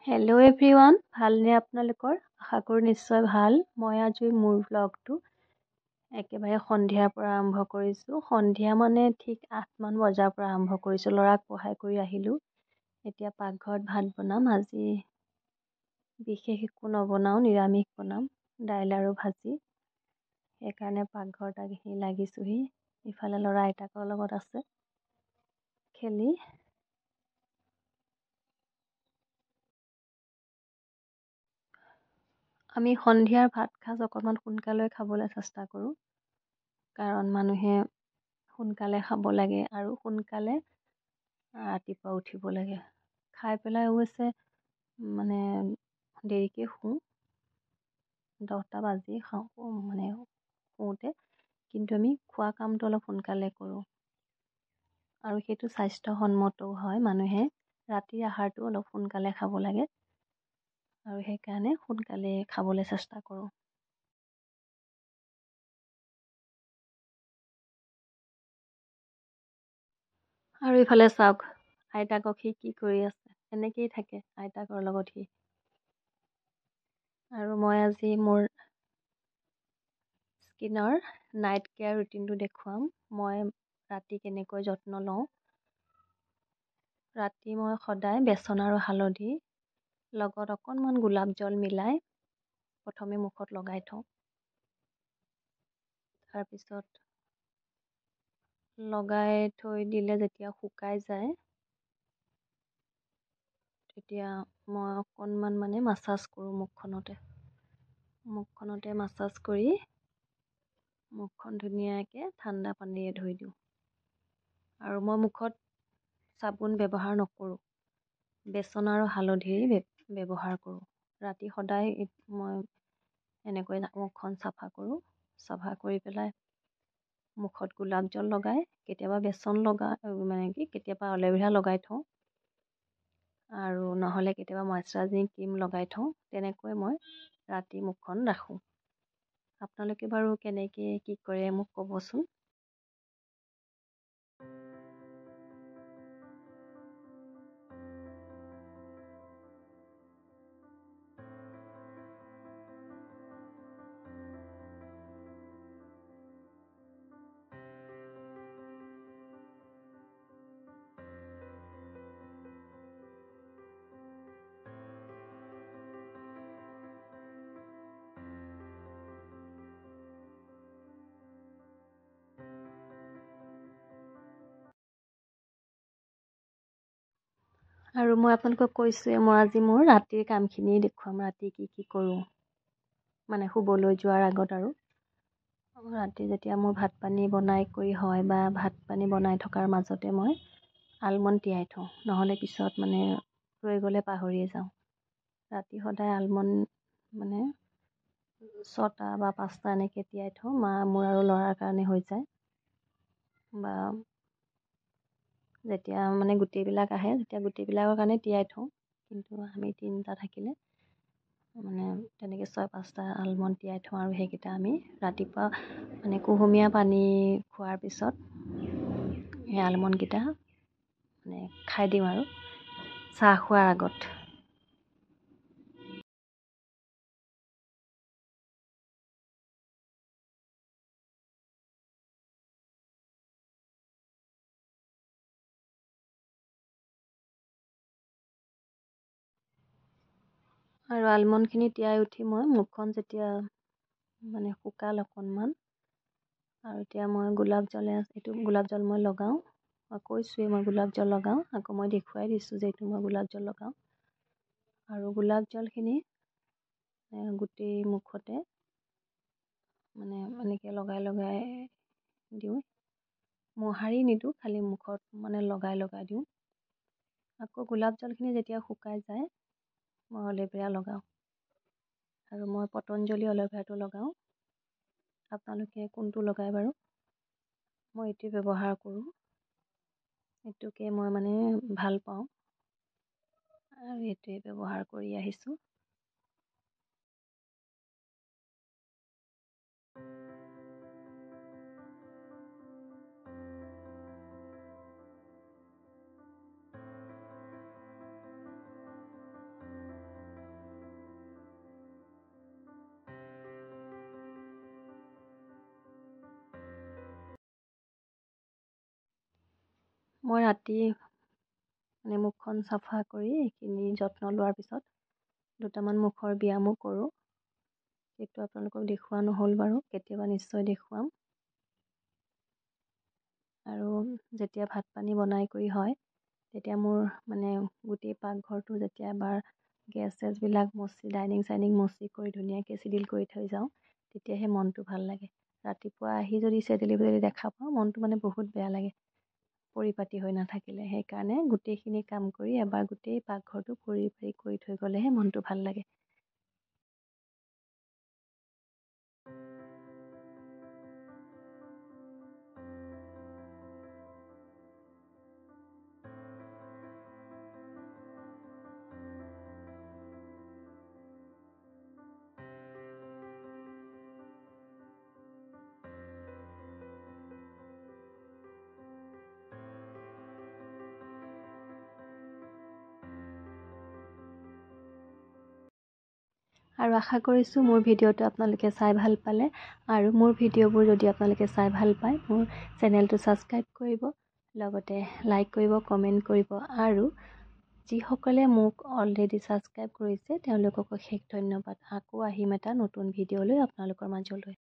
Hello' everyone, ভালনে আপোনালোকৰ? আশা কৰোঁ নিশ্চয় ভাল। মই আজি মোৰ ব্লগটো একেবাৰে সন্ধিয়াৰ পৰা আৰম্ভ কৰিছোঁ। সন্ধিয়া মানে ঠিক 8মান বজাৰ পৰা আৰম্ভ কৰিছোঁ। ল'ৰাক পঢ়াই কৰি আহিলোঁ। এতিয়া পাকঘৰত ভাত বনাম। আজি বিশেষ একো নবনাওঁ, নিৰামিষ বনাম, দাইল আৰু ভাজি। সেইকাৰণে পাকঘৰত আহি লাগিছোঁহি। ইফালে ল'ৰা আইতাকৰ লগত আছে খেলি। আমি সন্ধিয়াৰ ভাত সাঁজ অকণমান সোনকালে খাবলৈ চেষ্টা কৰোঁ, কাৰণ মানুহে সোনকালে খাব লাগে আৰু সোনকালে ৰাতিপুৱা উঠিব লাগে। খাই পেলাই অৱশ্যে মানে দেৰিকৈ শুওঁ, 10টা বাজি খাওঁ শুওঁতে, কিন্তু আমি খোৱা কামটো অলপ সোনকালে কৰোঁ আৰু সেইটো স্বাস্থ্যসন্মতও হয়। মানুহে ৰাতিৰ আহাৰটো অলপ সোনকালে খাব লাগে আৰু সেইকাৰণে সোনকালে খাবলৈ চেষ্টা কৰোঁ। আৰু ইফালে চাওক, আইতাকক সি কি কৰি আছে, এনেকেই থাকে আইতাকৰ লগত সি। আৰু মই আজি মোৰ স্কিনৰ নাইট কেয়াৰ ৰুটিনটো দেখুৱাম। মই ৰাতি কেনেকৈ যত্ন লওঁ। ৰাতি মই সদায় বেচন আৰু হালধি লগত অকণমান গোলাপ জল মিলাই প্ৰথমে মুখত লগাই থওঁ। তাৰপিছত লগাই থৈ দিলে যেতিয়া শুকাই যায়, তেতিয়া মই অকণমান মাছাজ কৰোঁ মুখখনতে মাছাজ কৰি মুখখন ধুনীয়াকৈ ঠাণ্ডা পানীৰে ধুই দিওঁ। আৰু মই মুখত চাবোন ব্যৱহাৰ নকৰোঁ, বেচন আৰু হালধিৰ ব্যৱহাৰ কৰোঁ। ৰাতি সদায় মই এনেকৈ মুখখন চাফা কৰোঁ। চাফা কৰি পেলাই মুখত গোলাপ জল লগাই, কেতিয়াবা বেচন কেতিয়াবা এল'ভেৰা লগাই থওঁ, আৰু নহ'লে কেতিয়াবা মইশ্চাৰাইজিং ক্ৰীম লগাই থওঁ। তেনেকৈ মই ৰাতি মুখখন ৰাখোঁ। আপোনালোকে বাৰু কেনেকৈ কি কৰে মোক ক'বচোন। আৰু মই আপোনালোকক কৈছোঁৱে, মই আজি মোৰ ৰাতিৰ কামখিনি দেখুৱাম। ৰাতি কি কি কৰোঁ, শুবলৈ যোৱাৰ আগত। আৰু ৰাতি যেতিয়া মোৰ ভাত পানী বনাই কৰি হয়, বা ভাত পানী বনাই থকাৰ মাজতে মই আলমণ্ড তিয়াই থওঁ, নহ'লে পিছত ৰৈ গ'লে পাহৰিয়ে যাওঁ। ৰাতি সদায় আলমণ্ড 6টা বা 5টা এনেকৈ তিয়াই থওঁ। মোৰ আৰু ল'ৰাৰ কাৰণে হৈ যায়। বা যেতিয়া গোটেইবিলাক আহে, তেতিয়া গোটেইবিলাকৰ কাৰণে তিয়াই থওঁ। কিন্তু আমি 3টা থাকিলে তেনেকৈ 6-5টা আলমণ্ড তিয়াই থওঁ, আৰু সেইকেইটা আমি ৰাতিপুৱা কুহুমীয়া পানী খোৱাৰ পিছত সেই আলমণ্ডকেইটা খাই দিওঁ আৰু চাহ খোৱাৰ আগত। আৰু আলমণ্ডখিনি তিয়াই উঠি মই মুখখন যেতিয়া শুকাল অকণমান, আৰু এতিয়া মই গোলাপ জল মই লগাওঁ। মই কৈছোঁৱেই মই গোলাপ জল লগাওঁ, আকৌ মই দেখুৱাই দিছোঁ যে এইটো মই গোলাপ জল লগাওঁ। আৰু গোলাপ জলখিনি গোটেই মুখতে এনেকৈ লগাই লগাই দিওঁ। মোহাৰি নিদিওঁ, খালি মুখত লগাই লগাই দিওঁ। আকৌ গোলাপ জলখিনি যেতিয়া শুকাই যায়, মই এল'ভেৰা লগাওঁ, আৰু মই পতঞ্জলি এল'ভেৰাটো লগাওঁ। আপোনালোকে কোনটো লগায় বাৰু? মই এইটোৱে ব্যৱহাৰ কৰোঁ। এইটোকে মই ভাল পাওঁ, আৰু এইটোৱে ব্যৱহাৰ কৰি আহিছোঁ। মই ৰাতি মানে মুখখন চাফা কৰি এইখিনি যত্ন লোৱাৰ পিছত দুটামান মুখৰ ব্যায়ামো কৰোঁ। সেইটো আপোনালোকক দেখুওৱা নহ'ল বাৰু, কেতিয়াবা নিশ্চয় দেখুৱাম। আৰু যেতিয়া ভাত পানী বনাই কৰি হয়, তেতিয়া মোৰ মানে গোটেই পাকঘৰটো যেতিয়া এবাৰ গেছ চেছবিলাক মচি ডাইনিং চাইনিং মচি কৰি ধুনীয়াকৈ চিডিল কৰি থৈ যাওঁ, তেতিয়াহে মনটো ভাল লাগে। ৰাতিপুৱা আহি যদি চেদেলি ভেদেলি দেখা পাওঁ, মনটো মানে বহুত বেয়া লাগে পৰিপাটি হৈ নাথাকিলে। সেইকাৰণে গোটেইখিনি কাম কৰি এবাৰ গোটেই পাকঘৰটো পৰিপাটি কৰি থৈ গ'লেহে মনটো ভাল লাগে। আৰু আশা কৰিছোঁ মোৰ ভিডিঅ'টো আপোনালোকে চাই ভাল পালে, আৰু মোৰ ভিডিঅ'বোৰ যদি আপোনালোকে চাই ভাল পায়, মোৰ চেনেলটো ছাবস্ক্ৰাইব কৰিব, লগতে লাইক কৰিব, কমেণ্ট কৰিব, আৰু যিসকলে মোক অলৰেডি ছাবস্ক্ৰাইব কৰিছে তেওঁলোকক অশেষ ধন্যবাদ। আকৌ আহিম এটা নতুন ভিডিঅ' লৈ আপোনালোকৰ মাজলৈ।